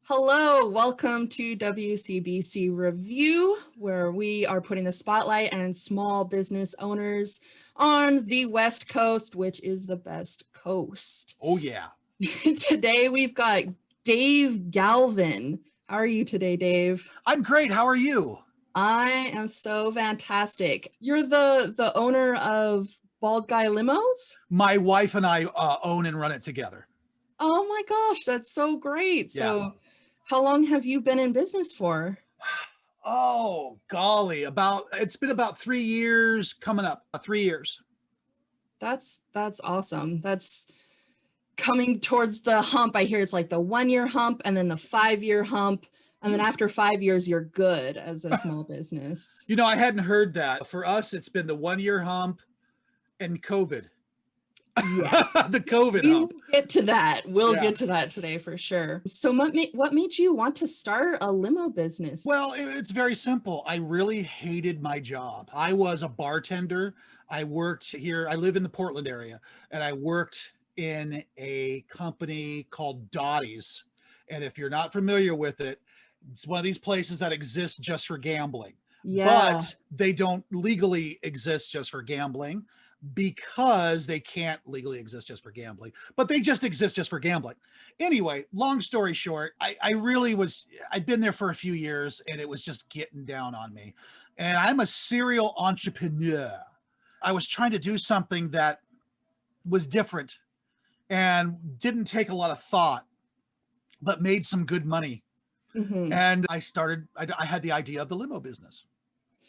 Hello, welcome to WCBC Review, where we are putting the spotlight on small business owners on the West Coast, which is the best coast. Oh, yeah. Today we've got Dave Galvan. How are you today, Dave? I'm great. How are you? I am so fantastic. You're the owner of Bald Guy Limos? My wife and I own and run it together. Oh my gosh, that's so great. Yeah. So how long have you been in business for? Oh, golly. It's been about 3 years coming up. 3 years. That's awesome. That's coming towards the hump. I hear it's like the 1 year hump and then the 5 year hump. And then after 5 years, you're good as a small business. You know, I hadn't heard that. For us, it's been the 1 year hump and COVID. Yes. The COVID We'll hump. get to that. We'll Yeah. get to that today for sure. So what made you want to start a limo business? Well, it's very simple. I really hated my job. I was a bartender. I worked here. I live in the Portland area, and I worked in a company called Dottie's. And if you're not familiar with it, it's one of these places that exists just for gambling. Yeah. But they don't legally exist just for gambling because they can't legally exist just for gambling, but they just exist just for gambling. Anyway, long story short, I'd been there for a few years and it was just getting down on me. And I'm a serial entrepreneur. I was trying to do something that was different and didn't take a lot of thought, but made some good money. Mhm. And I had the idea of the limo business.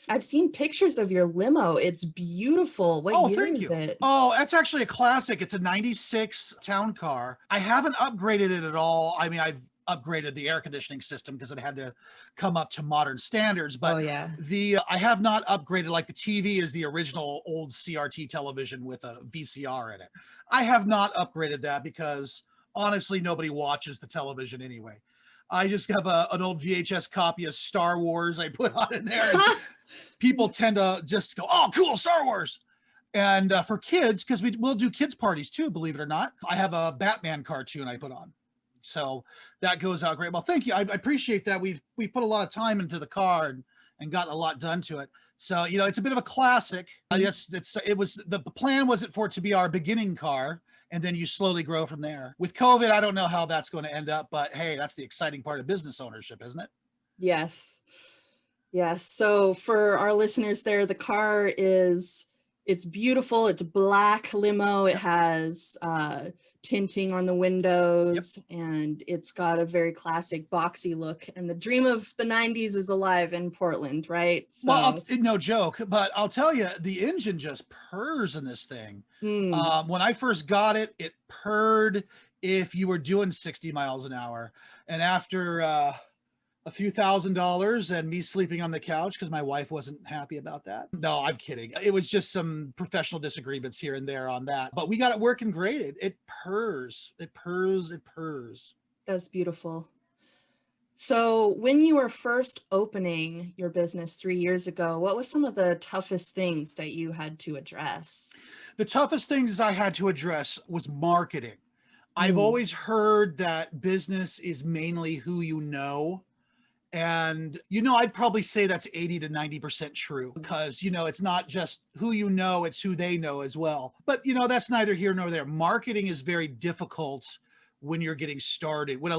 I've seen pictures of your limo. It's beautiful. What year Thank is you. it? Oh, that's actually a classic. It's a 96 town car. I haven't upgraded it at all. I mean, I've upgraded the air conditioning system because it had to come up to modern standards, Oh but yeah. I have not upgraded. Like the TV is the original old CRT television with a VCR in it. I have not upgraded that because honestly, nobody watches the television anyway. I just have an old VHS copy of Star Wars I put on in there. And people tend to just go, "Oh, cool, Star Wars." And for kids, because we'll do kids parties too, believe it or not, I have a Batman cartoon I put on. So that goes out great. Well, thank you. I appreciate that. We put a lot of time into the car and gotten a lot done to it. So, you know, it's a bit of a classic. Yes, the plan wasn't for it to be our beginning car. And then you slowly grow from there. With COVID, I don't know how that's going to end up, but hey, that's the exciting part of business ownership, isn't it? Yes. Yes. So for our listeners there, the car it's beautiful. It's black limo. It has tinting on the windows and it's got a very classic boxy look. And the dream of the 90s is alive in Portland, right? So Well, no joke, but I'll tell you, the engine just purrs in this thing. When I first got it, it purred if you were doing 60 miles an hour. And after a few $1,000s and me sleeping on the couch because my wife wasn't happy about that. No, I'm kidding. It was just some professional disagreements here and there on that, but we got it working great. It purrs, it purrs, it purrs. that's beautiful. So when you were first opening your business 3 years ago, what was some of the toughest things that you had to address? The toughest things I had to address was marketing. I've always heard that business is mainly who you know. And, you know, I'd probably say that's 80 to 90% true because, you know, it's not just who you know, it's who they know as well. But, you know, that's neither here nor there. Marketing is very difficult when you're getting started. When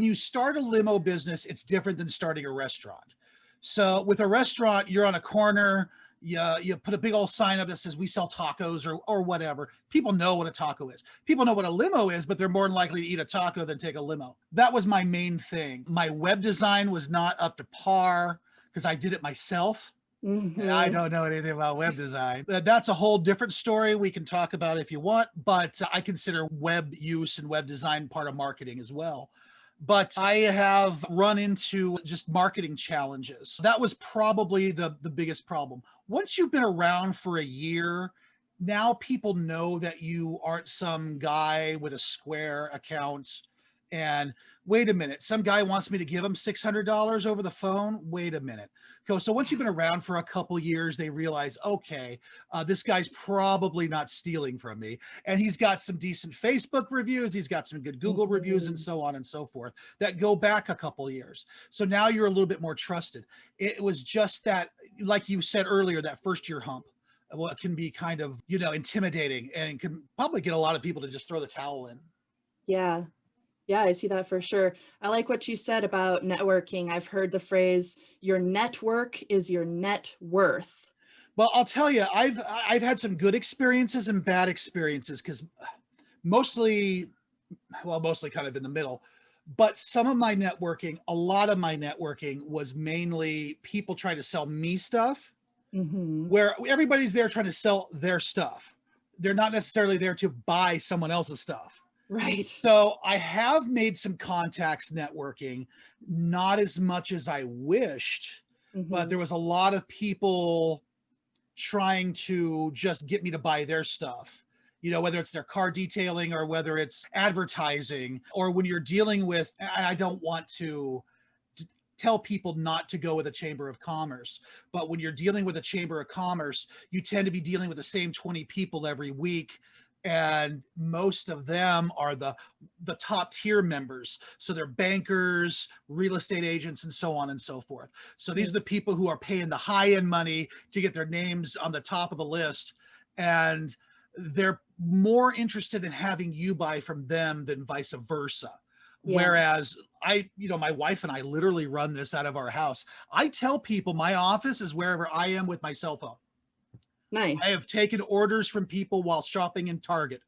you start a limo business, it's different than starting a restaurant. So with a restaurant, you're on a corner, you put a big old sign up that says we sell tacos or whatever. People know what a taco is. People know what a limo is, but they're more than likely to eat a taco than take a limo. That was my main thing. My web design was not up to par because I did it myself. And I don't know anything about web design. That's a whole different story we can talk about if you want, but I consider web use and web design part of marketing as well. But I have run into just marketing challenges. That was probably the biggest problem. Once you've been around for a year, now people know that you aren't some guy with a Square account And wait a minute, some guy wants me to give him $600 over the phone. Wait a minute. So once you've been around for a couple years, they realize, okay, this guy's probably not stealing from me. And he's got some decent Facebook reviews. He's got some good Google reviews and so on and so forth that go back a couple years. So now you're a little bit more trusted. It was just that, like you said earlier, that first year hump. Well, it can be kind of, intimidating and can probably get a lot of people to just throw the towel in. Yeah. Yeah, I see that for sure. I like what you said about networking. I've heard the phrase, your network is your net worth. Well, I'll tell you, I've had some good experiences and bad experiences, because mostly kind of in the middle. But some of my networking, a lot of my networking was mainly people trying to sell me stuff, where everybody's there trying to sell their stuff. They're not necessarily there to buy someone else's stuff. Right. So I have made some contacts networking, not as much as I wished, but there was a lot of people trying to just get me to buy their stuff, whether it's their car detailing or whether it's advertising, or when you're dealing with, I don't want to tell people not to go with a chamber of commerce, but when you're dealing with a chamber of commerce, you tend to be dealing with the same 20 people every week. And most of them are the top tier members. So they're bankers, real estate agents, and so on and so forth. So these are the people who are paying the high end money to get their names on the top of the list. And they're more interested in having you buy from them than vice versa. Yeah. Whereas my wife and I literally run this out of our house. I tell people my office is wherever I am with my cell phone. Nice. I have taken orders from people while shopping in Target.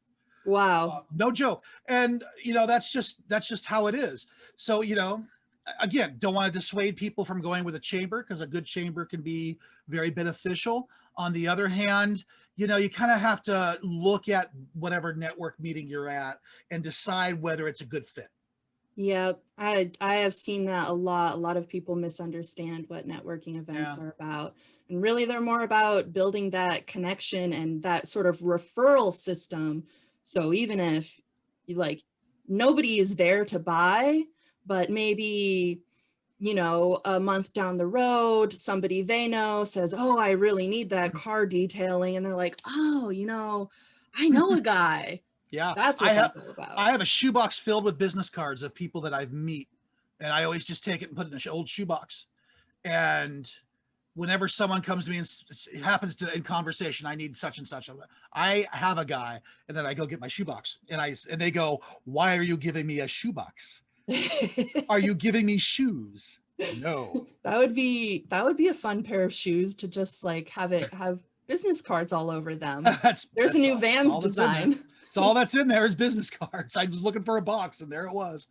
Wow. No joke. And, that's just how it is. So, again, don't want to dissuade people from going with a chamber, because a good chamber can be very beneficial. On the other hand, you kind of have to look at whatever network meeting you're at and decide whether it's a good fit. Yeah, I have seen that a lot. A lot of people misunderstand what networking events are about. And really, they're more about building that connection and that sort of referral system. So even if nobody is there to buy, but maybe, a month down the road, somebody they know says, oh, I really need that car detailing. And they're like, oh, I know a guy. Yeah, that's what that's all about. I have a shoebox filled with business cards of people that I've met, and I always just take it and put it in an old shoebox. And whenever someone comes to me and it happens to in conversation, I need such and such, I have a guy, and then I go get my shoebox, and they go, why are you giving me a shoebox? Are you giving me shoes? No. That would be a fun pair of shoes to just have business cards all over them. There's a new Vans design. So all that's in there is business cards. I was looking for a box, and there it was.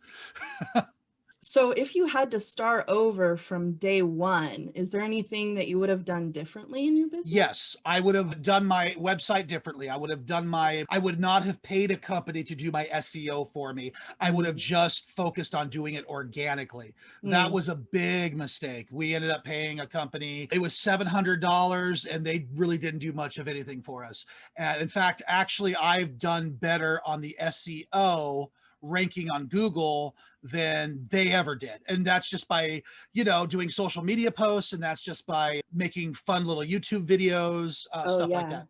So if you had to start over from day one, is there anything that you would have done differently in your business? Yes, I would have done my website differently. I would not have paid a company to do my SEO for me. I would have just focused on doing it organically. That was a big mistake. We ended up paying a company. It was $700, and they really didn't do much of anything for us. And in fact, actually, I've done better on the SEO ranking on Google than they ever did. And that's just by, doing social media posts, and that's just by making fun little YouTube videos, stuff like that.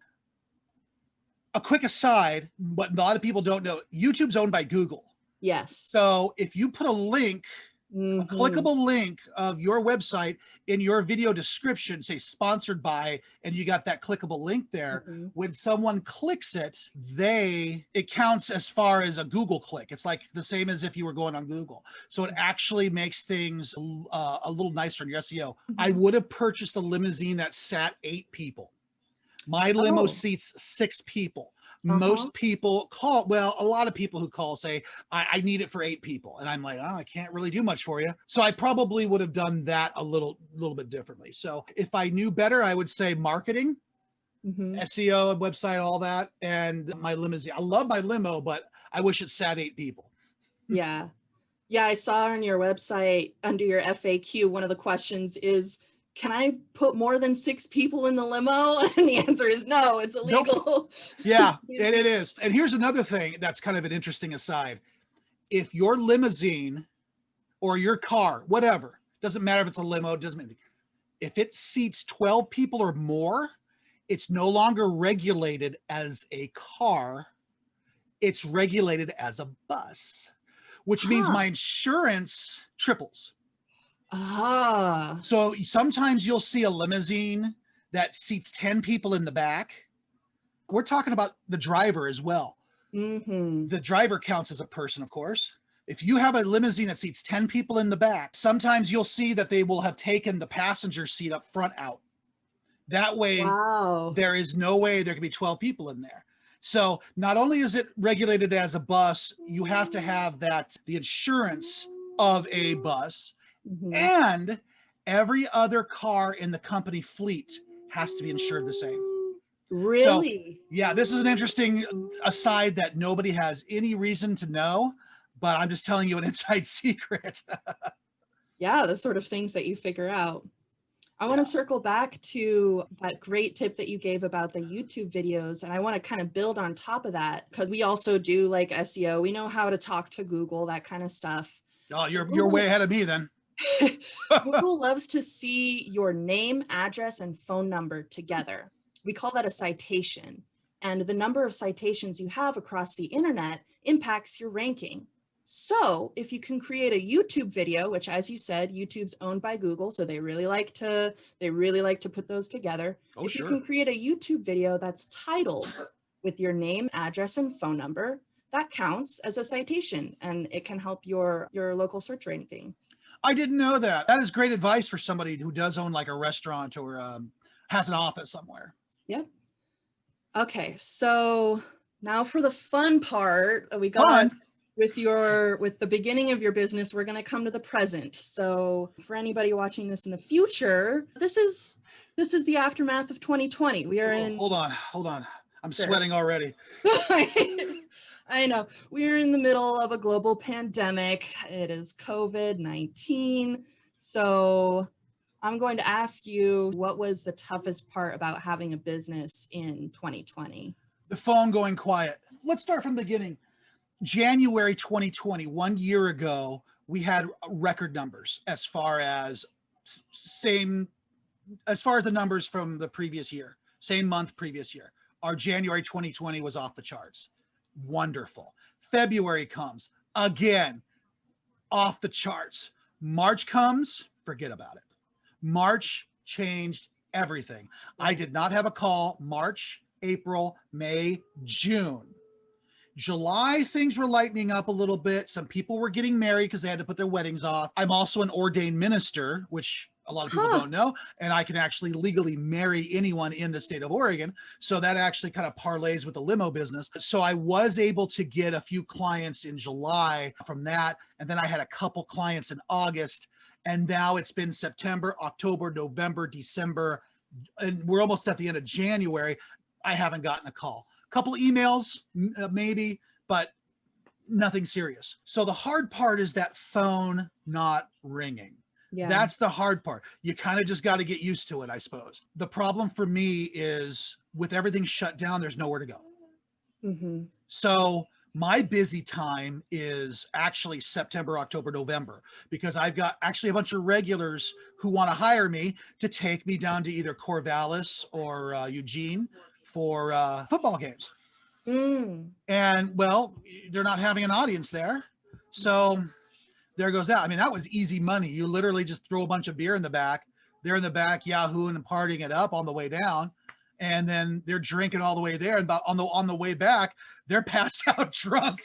A quick aside, what a lot of people don't know, YouTube's owned by Google. Yes. So if you put a link, a clickable link of your website in your video description, say sponsored by, and you got that clickable link there, when someone clicks it, it counts as far as a Google click. It's like the same as if you were going on Google. So it actually makes things a little nicer in your SEO. I would have purchased a limousine that sat 8 people. My limo seats 6 people. Most people call, a lot of people who call say, I need it for 8 people. And I'm like, oh, I can't really do much for you. So I probably would have done that a little bit differently. So if I knew better, I would say marketing, SEO, website, all that, and my limousine. I love my limo, but I wish it sat 8 people. Yeah. Yeah, I saw on your website under your FAQ, one of the questions is, can I put more than 6 people in the limo? And the answer is no, it's illegal. Nope. Yeah, and it is. And here's another thing that's kind of an interesting aside. if your limousine or your car, whatever, doesn't matter if it's a limo, doesn't matter. If it seats 12 people or more, it's no longer regulated as a car. It's regulated as a bus, which means my insurance triples. Ah. So sometimes you'll see a limousine that seats 10 people in the back. We're talking about the driver as well. The driver counts as a person, of course. If you have a limousine that seats 10 people in the back, sometimes you'll see that they will have taken the passenger seat up front out. That way, there is no way there can be 12 people in there. So not only is it regulated as a bus, you have to have that, the insurance of a bus, and every other car in the company fleet has to be insured the same. Really? So, yeah, this is an interesting aside that nobody has any reason to know, but I'm just telling you an inside secret. Yeah, the sort of things that you figure out. I want to circle back to that great tip that you gave about the YouTube videos. And I want to kind of build on top of that, because we also do like SEO. We know how to talk to Google, that kind of stuff. Oh, you're way ahead of me then. Google loves to see your name, address, and phone number together. We call that a citation. And the number of citations you have across the internet impacts your ranking. So if you can create a YouTube video, which, as you said, YouTube's owned by Google, so they really like to put those together. If you can create a YouTube video that's titled with your name, address, and phone number, that counts as a citation, and it can help your local search ranking. I didn't know that. That is great advice for somebody who does own like a restaurant or has an office somewhere. Yep. Okay, so now for the fun part. We got with the beginning of your business, we're going to come to the present. So for anybody watching this in the future, this is the aftermath of 2020. We are in. Hold on. I'm sweating already. I know. We're in the middle of a global pandemic. It is COVID-19. So I'm going to ask you, what was the toughest part about having a business in 2020? The phone going quiet. Let's start from the beginning. January 2020, 1 year ago, we had record numbers as far as the numbers from the previous year, same month, previous year. Our January 2020 was off the charts. Wonderful. February comes, again, off the charts. March comes, forget about it. March changed everything. I did not have a call March, April, May, June. July, things were lightening up a little bit. Some people were getting married because they had to put their weddings off. I'm also an ordained minister, which a lot of people don't know, and I can actually legally marry anyone in the state of Oregon. So that actually kind of parlays with the limo business. So I was able to get a few clients in July from that. And then I had a couple clients in August. And now it's been September, October, November, December, and we're almost at the end of January. I haven't gotten a call. A couple emails, maybe, but nothing serious. So the hard part is that phone not ringing. Yeah. That's the hard part. You kind of just got to get used to it, I suppose. The problem for me is with everything shut down, there's nowhere to go. So my busy time is actually September, October, November, because I've got actually a bunch of regulars who want to hire me to take me down to either Corvallis or Eugene for football games. And well, they're not having an audience there. So there goes that. I mean, that was easy money. You literally just throw a bunch of beer in the back. They're in the back, yahooing and partying it up on the way down. And then they're drinking all the way there. And on the way back, they're passed out drunk.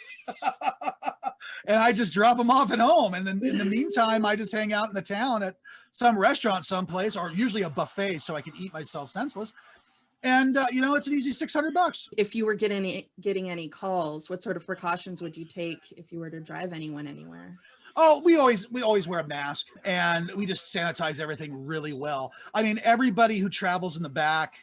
And I just drop them off at home. And then in the meantime, I just hang out in the town at some restaurant someplace, or usually a buffet, so I can eat myself senseless. And it's an easy $600. If you were getting any calls, what sort of precautions would you take if you were to drive anyone anywhere? Oh, we always wear a mask, and we just sanitize everything really well. I mean, everybody who travels in the back,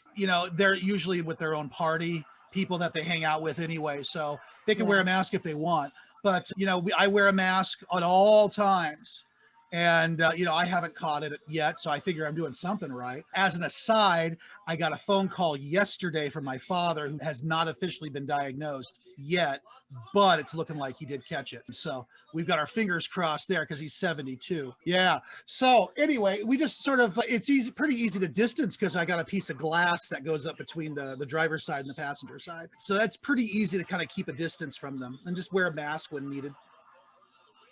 they're usually with their own party, people that they hang out with anyway, so they can wear a mask if they want. But, I wear a mask at all times. And, I haven't caught it yet, so I figure I'm doing something right. As an aside, I got a phone call yesterday from my father, who has not officially been diagnosed yet, but it's looking like he did catch it. So we've got our fingers crossed there because he's 72. Yeah. So anyway, we just sort of, it's pretty easy to distance because I got a piece of glass that goes up between the driver's side and the passenger side. So that's pretty easy to kind of keep a distance from them and just wear a mask when needed.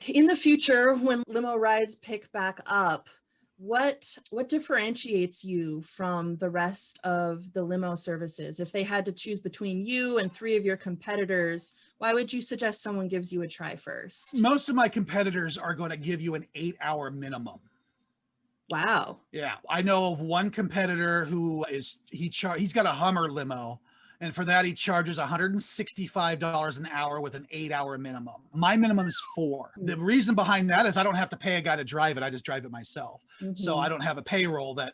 In the future, when limo rides pick back up, what differentiates you from the rest of the limo services? If they had to choose between you and 3 of your competitors, why would you suggest someone gives you a try first? Most of my competitors are going to give you an 8-hour minimum. Wow. Yeah, I know of one competitor who he's got a Hummer limo, and for that he charges $165 an hour with an 8-hour minimum. My minimum is 4. The reason behind that is I don't have to pay a guy to drive it. I just drive it myself. So I don't have a payroll that,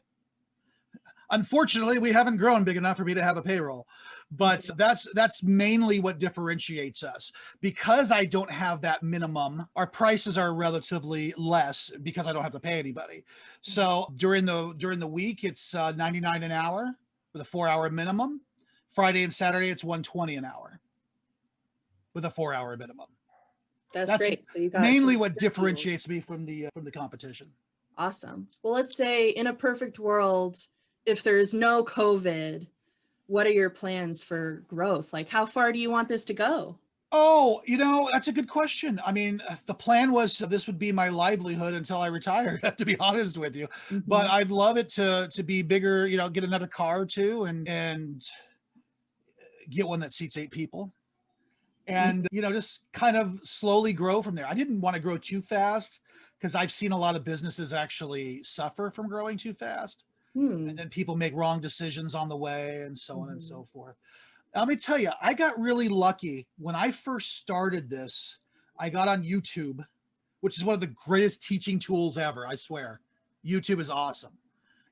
unfortunately, we haven't grown big enough for me to have a payroll. But that's mainly what differentiates us. Because I don't have that minimum, our prices are relatively less because I don't have to pay anybody. So during the week, it's $99 an hour with a 4-hour minimum. Friday and Saturday, it's $120 an hour with a 4-hour minimum. That's great. So you got mainly what differentiates me from the competition. Awesome. Well, let's say in a perfect world, if there's no COVID, what are your plans for growth? Like, how far do you want this to go? Oh, that's a good question. I mean, the plan was this would be my livelihood until I retired, to be honest with you. But I'd love it to be bigger, get another car or two and get one that seats 8 people. And, just kind of slowly grow from there. I didn't want to grow too fast because I've seen a lot of businesses actually suffer from growing too fast. And then people make wrong decisions on the way and so on and so forth. Let me tell you, I got really lucky. When I first started this, I got on YouTube, which is one of the greatest teaching tools ever, I swear. YouTube is awesome.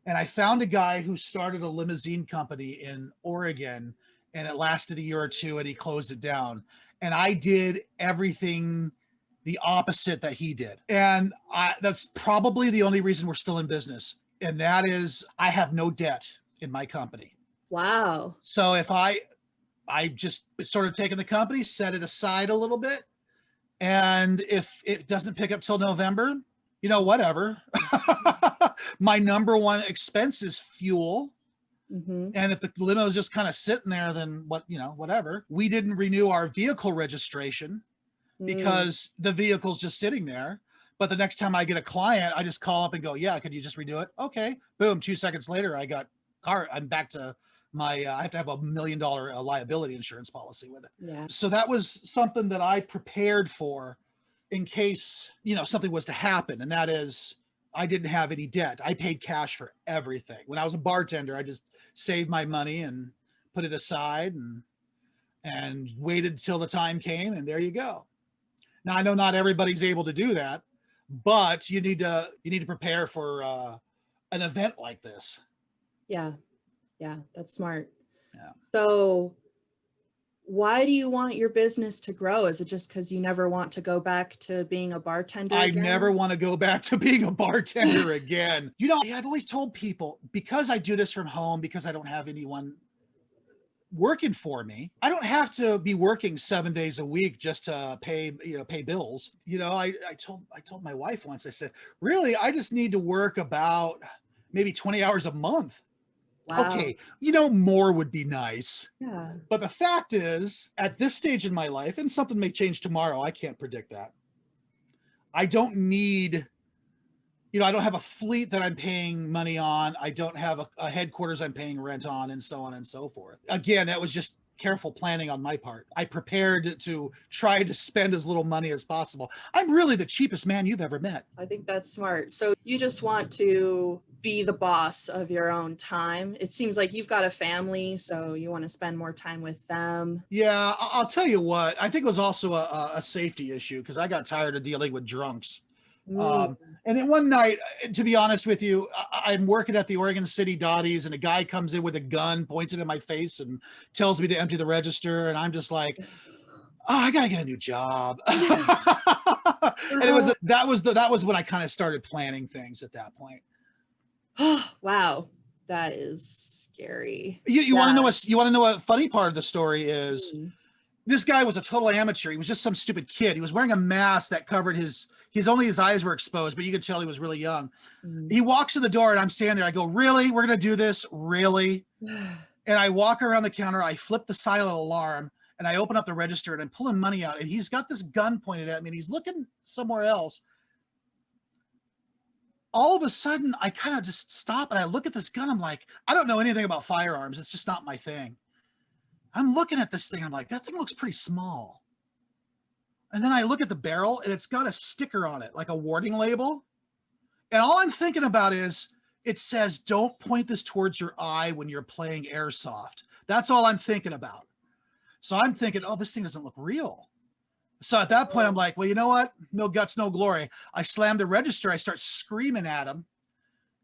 And I found a guy who started a limousine company in Oregon, and it lasted a year or two and he closed it down. And I did everything the opposite that he did. And that's probably the only reason we're still in business. And that is I have no debt in my company. Wow. So if I just sort of taken the company, set it aside a little bit. And if it doesn't pick up till November, whatever. My number one expense is fuel. And if the limo is just kind of sitting there, then whatever. We didn't renew our vehicle registration because the vehicle's just sitting there. But the next time I get a client, I just call up and go, yeah, could you just renew it? Okay. Boom. 2 seconds later, I'm back to my, I have to have $1 million liability insurance policy with it. Yeah. So that was something that I prepared for in case, something was to happen. And that is, I didn't have any debt. I paid cash for everything. When I was a bartender, I just saved my money and put it aside and waited till the time came. And there you go. Now I know not everybody's able to do that, but you need to prepare for an event like this. Yeah. Yeah. That's smart. Yeah. So why do you want your business to grow? Is it just because you never want to go back to being a bartender again? I never want to go back to being a bartender again. I've always told people, because I do this from home, because I don't have anyone working for me, I don't have to be working 7 days a week just to pay bills. I told my wife once, I said, really, I just need to work about maybe 20 hours a month. Wow. Okay, more would be nice. Yeah. But the fact is, at this stage in my life, and something may change tomorrow, I can't predict that. I don't need, I don't have a fleet that I'm paying money on. I don't have a headquarters I'm paying rent on, and so on and so forth. Again, that was just careful planning on my part. I prepared to try to spend as little money as possible. I'm really the cheapest man you've ever met. I think that's smart. So you just want to be the boss of your own time. It seems like you've got a family, so you want to spend more time with them. Yeah, I'll tell you what, I think it was also a safety issue because I got tired of dealing with drunks. And then one night, to be honest with you, I'm working at the Oregon City Dotties, and a guy comes in with a gun, points it in my face, and tells me to empty the register. And I'm just like, oh, I gotta get a new job. And that was when I kind of started planning things at that point. Oh, wow. That is scary. You want to know what funny part of the story is? Mm. This guy was a total amateur. He was just some stupid kid. He was wearing a mask that covered his only his eyes were exposed, but you could tell he was really young. He walks in the door and I'm standing there. I go, really? We're going to do this? Really? And I walk around the counter. I flip the silent alarm and I open up the register and I'm pulling money out. And he's got this gun pointed at me and he's looking somewhere else. All of a sudden, I kind of just stop and I look at this gun. I'm like, I don't know anything about firearms. It's just not my thing. I'm looking at this thing. I'm like, that thing looks pretty small. And then I look at the barrel and it's got a sticker on it, like a warning label. And all I'm thinking about is it says, don't point this towards your eye when you're playing airsoft. That's all I'm thinking about. So I'm thinking, oh, this thing doesn't look real. So at that point, I'm like, well, you know what? No guts, no glory. I slammed the register. I start screaming at him.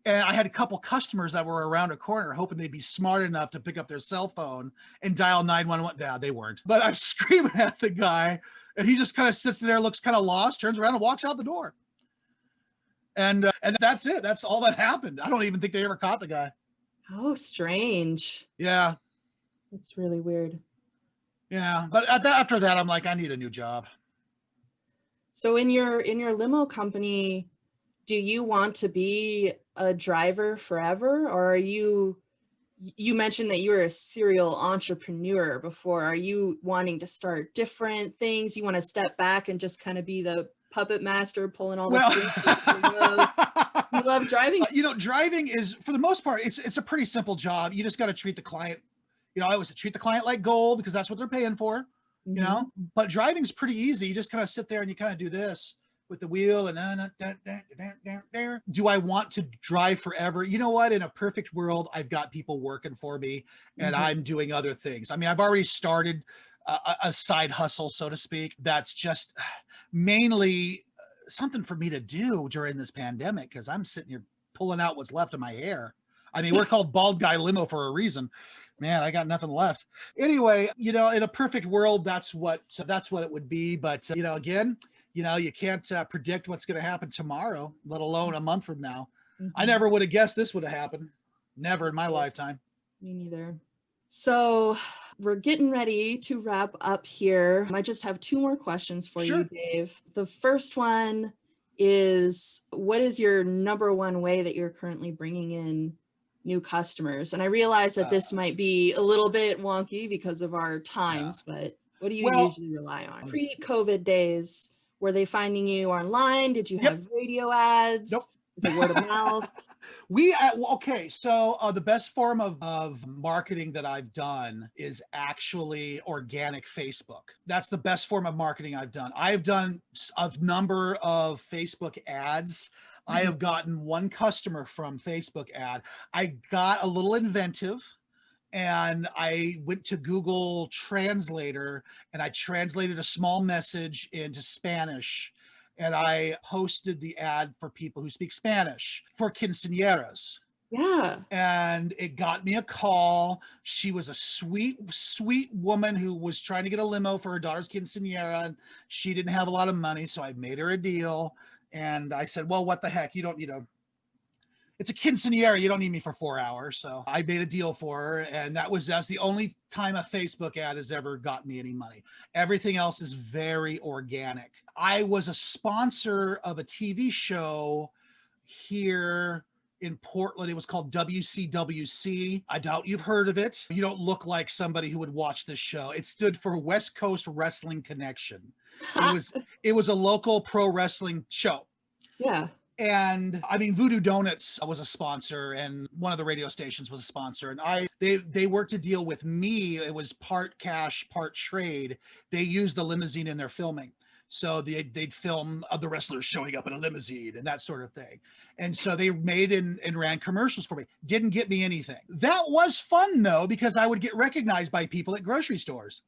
And I had a couple customers that were around a corner hoping they'd be smart enough to pick up their cell phone and dial 911. No, they weren't. But I'm screaming at the guy and he just kind of sits there, looks kind of lost, turns around and walks out the door. And that's it. That's all that happened. I don't even think they ever caught the guy. How strange. Yeah. It's really weird. Yeah. But after that, I'm like, I need a new job. So in your limo company, do you want to be a driver forever, or are you mentioned that you were a serial entrepreneur before? Are you wanting to start different things? You want to step back and just kind of be the puppet master pulling all the strings? You love driving? Driving is, for the most part, it's a pretty simple job. You just got to treat the client, I always treat the client like gold because that's what they're paying for, but driving's pretty easy. You just kind of sit there and you kind of do this with the wheel and do I want to drive forever? You know what? In a perfect world, I've got people working for me and I'm doing other things. I mean, I've already started a side hustle, so to speak. That's just mainly something for me to do during this pandemic because I'm sitting here pulling out what's left of my hair. I mean, we're called Bald Guy Limo for a reason. Man, I got nothing left. Anyway, in a perfect world, that's what it would be. But, again, you can't predict what's going to happen tomorrow, let alone a month from now. I never would have guessed this would have happened. Never in my lifetime. Me neither. So we're getting ready to wrap up here. I just have two more questions for you, Dave. The first one is, what is your number one way that you're currently bringing in new customers? And I realize that this might be a little bit wonky because of our times, but what do you usually rely on? Pre-COVID days, were they finding you online? Did you have radio ads? Nope. Is it word of mouth? So the best form of marketing that I've done is actually organic Facebook. That's the best form of marketing I've done. I've done a number of Facebook ads. I have gotten one customer from Facebook ad. I got a little inventive and I went to Google Translator and I translated a small message into Spanish. And I posted the ad for people who speak Spanish for quinceañeras. Yeah. And it got me a call. She was a sweet, sweet woman who was trying to get a limo for her daughter's quinceañera. And she didn't have a lot of money. So I made her a deal. And I said, well, what the heck? You don't need it's a quinceañera. You don't need me for 4 hours. So I made a deal for her. And that's the only time a Facebook ad has ever got me any money. Everything else is very organic. I was a sponsor of a TV show here in Portland. It was called WCWC. I doubt you've heard of it. You don't look like somebody who would watch this show. It stood for West Coast Wrestling Connection. It was a local pro wrestling show. Yeah. And I mean, Voodoo Donuts was a sponsor and one of the radio stations was a sponsor. And they worked a deal with me. It was part cash, part trade. They used the limousine in their filming. So they'd film the wrestlers showing up in a limousine and that sort of thing. And so they made and ran commercials for me. Didn't get me anything. That was fun though, because I would get recognized by people at grocery stores.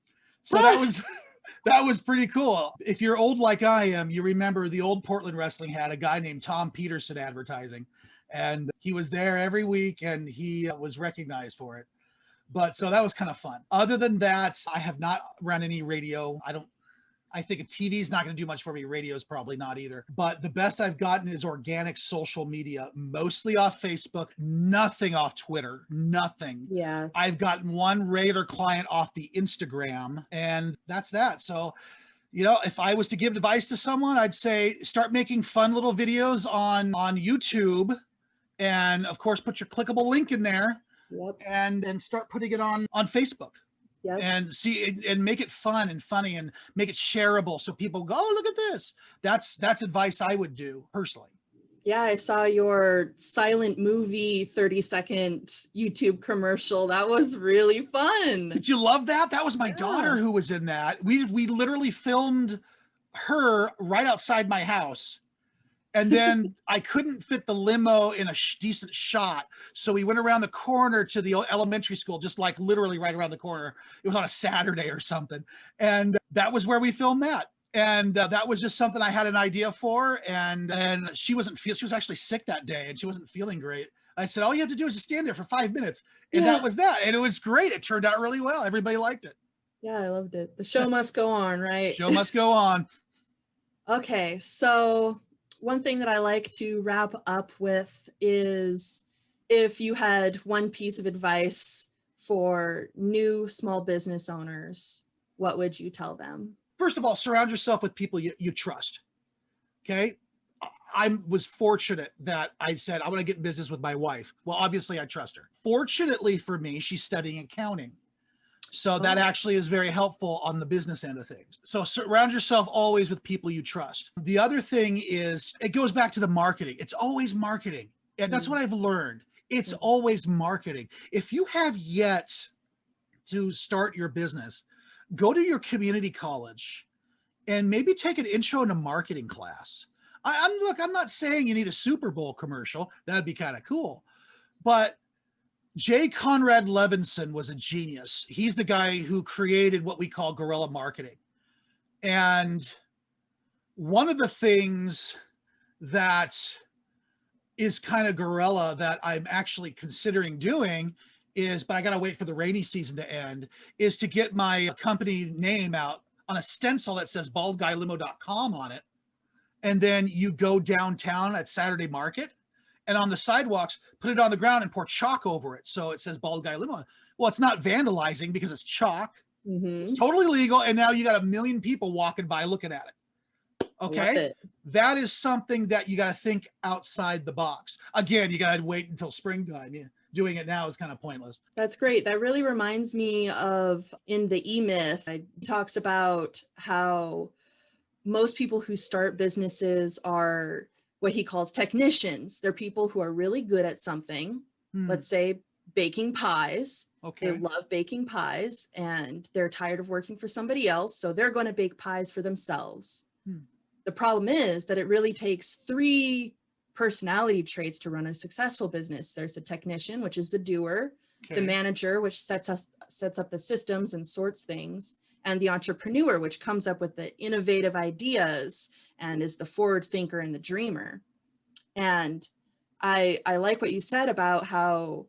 So that was pretty cool. If you're old like I am, you remember the old Portland Wrestling had a guy named Tom Peterson advertising. And he was there every week and he was recognized for it. But so that was kind of fun. Other than that, I have not run any radio. I think TV is not going to do much for me. Radio is probably not either. But the best I've gotten is organic social media, mostly off Facebook, nothing off Twitter, nothing. Yeah. I've gotten one regular client off the Instagram, and that's that. So, you know, if I was to give advice to someone, I'd say start making fun little videos on YouTube, and of course, put your clickable link in there. Yep. And start putting it on Facebook. Yep. And see and make it fun and funny and make it shareable so people go, oh, look at this. That's advice I would do personally. Yeah, I saw your silent movie 30-second YouTube commercial. That was really fun. Did you love that? That was my daughter who was in that. We literally filmed her right outside my house. And then I couldn't fit the limo in a decent shot. So we went around the corner to the elementary school, just like literally right around the corner. It was on a Saturday or something. And that was where we filmed that. And that was just something I had an idea for. And she was actually sick that day and she wasn't feeling great. I said, all you have to do is just stand there for 5 minutes. And that was that. And it was great. It turned out really well. Everybody liked it. Yeah, I loved it. The show must go on, right? Show must go on. Okay, so one thing that I like to wrap up with is if you had one piece of advice for new small business owners, what would you tell them? First of all, surround yourself with people you trust. Okay. I was fortunate that I said, I want to get in business with my wife. Well, obviously I trust her. Fortunately for me, she's studying accounting. So that actually is very helpful on the business end of things. So surround yourself always with people you trust. The other thing is, it goes back to the marketing. It's always marketing. And that's what I've learned. It's always marketing. If you have yet to start your business, go to your community college and maybe take an intro into marketing class. I'm not saying you need a Super Bowl commercial. That'd be kind of cool. But J. Conrad Levinson was a genius. He's the guy who created what we call guerrilla marketing. And one of the things that is kind of guerrilla that I'm actually considering doing is, but I got to wait for the rainy season to end, is to get my company name out on a stencil that says baldguylimo.com on it. And then you go downtown at Saturday Market, and on the sidewalks, put it on the ground and pour chalk over it. So it says Bald Guy Limo. Well, it's not vandalizing because it's chalk. It's totally legal. And now you got 1 million people walking by looking at it. Okay. That is something that you got to think outside the box. Again, you got to wait until springtime. Yeah. Doing it now is kind of pointless. That's great. That really reminds me of in the EMyth, it talks about how most people who start businesses are what he calls technicians. They're people who are really good at something. Let's say baking pies. They love baking pies and they're tired of working for somebody else. So they're going to bake pies for themselves. The problem is that it really takes 3 personality traits to run a successful business. There's the technician, which is the doer, the manager, which sets up the systems and sorts things, and the entrepreneur, which comes up with the innovative ideas and is the forward thinker and the dreamer. And I like what you said about how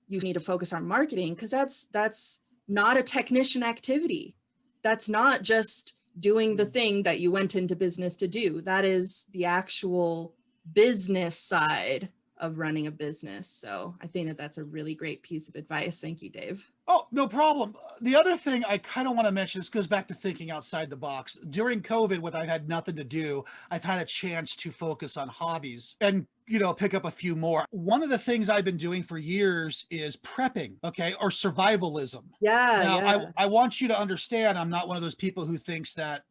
you need to focus on marketing, because that's not a technician activity. That's not just doing the thing that you went into business to do. That is the actual business side of running a business. So I think that that's a really great piece of advice. Thank you, Dave. Oh, no problem. The other thing I kind of want to mention, this goes back to thinking outside the box. During COVID, when I've had nothing to do, I've had a chance to focus on hobbies and, you know, pick up a few more. One of the things I've been doing for years is prepping, okay, or survivalism. Now, I want you to understand, I'm not one of those people who thinks that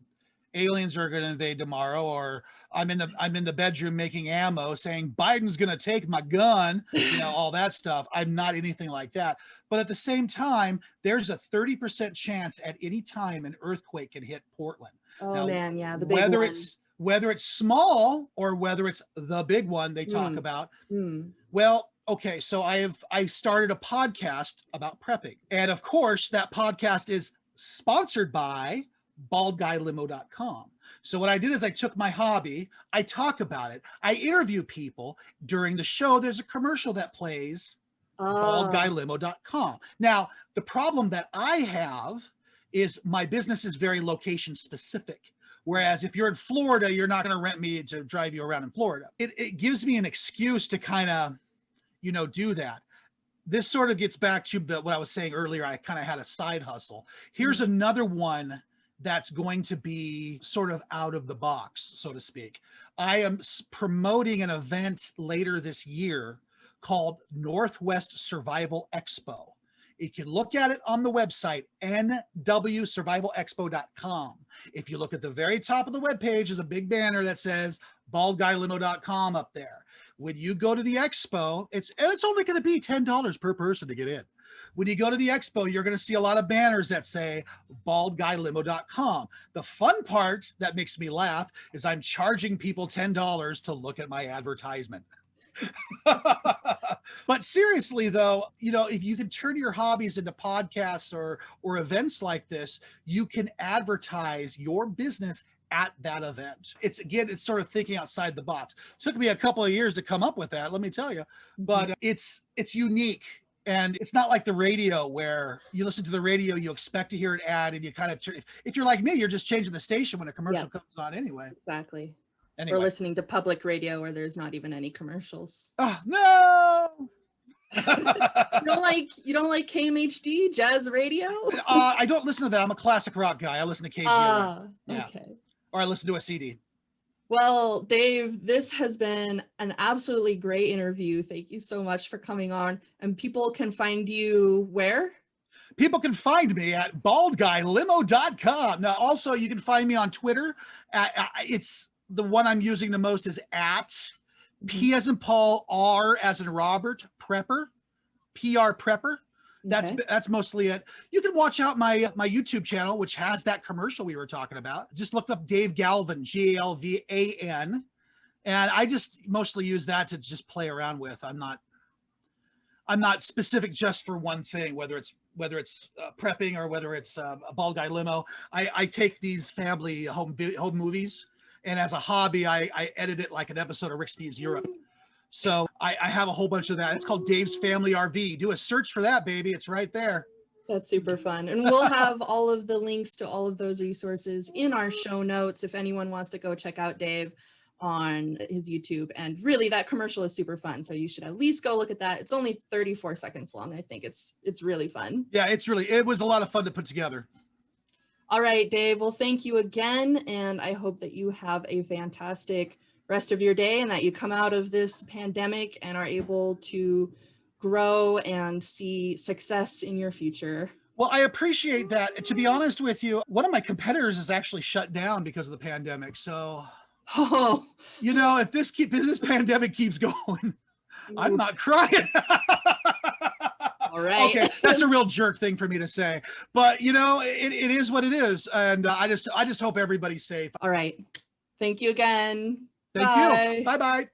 aliens are going to invade tomorrow, or I'm in the bedroom making ammo saying Biden's going to take my gun, you know, all that stuff. I'm not anything like that. But at the same time, there's a 30% chance at any time an earthquake can hit Portland. Oh now, man, yeah, the big one. Whether it's small or whether it's the big one they talk about. Well, okay, so I started a podcast about prepping. And of course, that podcast is sponsored by baldguylimo.com. So what I did is I took my hobby, I talk about it, I interview people. During the show, there's a commercial that plays, baldguylimo.com. Now, the problem that I have is my business is very location specific. Whereas if you're in Florida, you're not going to rent me to drive you around in Florida. It gives me an excuse to kind of, you know, do that. This sort of gets back to what I was saying earlier. I kind of had a side hustle. Here's another one that's going to be sort of out of the box, so to speak. I am promoting an event later this year called Northwest Survival Expo. You can look at it on the website, nwsurvivalexpo.com. If you look at the very top of the webpage, there's a big banner that says baldguylimo.com up there. When you go to the expo, it's only going to be $10 per person to get in. When you go to the expo, you're going to see a lot of banners that say baldguylimo.com. The fun part that makes me laugh is I'm charging people $10 to look at my advertisement. But seriously though, you know, if you can turn your hobbies into podcasts or events like this, you can advertise your business at that event. It's sort of thinking outside the box. It took me a couple of years to come up with that, let me tell you, but it's unique. And it's not like the radio where you listen to the radio, you expect to hear an ad and you kind of, if you're like me, you're just changing the station when a commercial comes on anyway. Exactly. Anyway. Or listening to public radio where there's not even any commercials. Oh, no. You don't like KMHD jazz radio? I don't listen to that. I'm a classic rock guy. I listen to KGO. Okay. Or I listen to a CD. Well, Dave, this has been an absolutely great interview. Thank you so much for coming on. And people can find you where? People can find me at baldguylimo.com. Now, also, you can find me on Twitter. It's the one I'm using the most is at P as in Paul, R as in Robert, Prepper, PR Prepper. That's mostly it. You can watch out my YouTube channel, which has that commercial we were talking about. Just look up Dave Galvan, Galvan, and I just mostly use that to just play around with. I'm not specific just for one thing, whether it's prepping or whether it's a Bald Guy Limo. I take these family home movies, and as a hobby, I edit it like an episode of Rick Steves Europe. So I have a whole bunch of that. It's called Dave's Family RV. Do a search for that, baby. It's right there. That's super fun. And we'll have all of the links to all of those resources in our show notes if anyone wants to go check out Dave on his YouTube. And really, that commercial is super fun. So you should at least go look at that. It's only 34 seconds long. I think it's really fun. Yeah, it was a lot of fun to put together. All right, Dave. Well, thank you again. And I hope that you have a fantastic rest of your day and that you come out of this pandemic and are able to grow and see success in your future. Well, I appreciate that. To be honest with you, one of my competitors is actually shut down because of the pandemic. So, you know, if this pandemic keeps going, I'm not crying. All right. Okay, that's a real jerk thing for me to say, but you know, it is what it is, and I just hope everybody's safe. All right. Thank you again. Thank you. Bye-bye.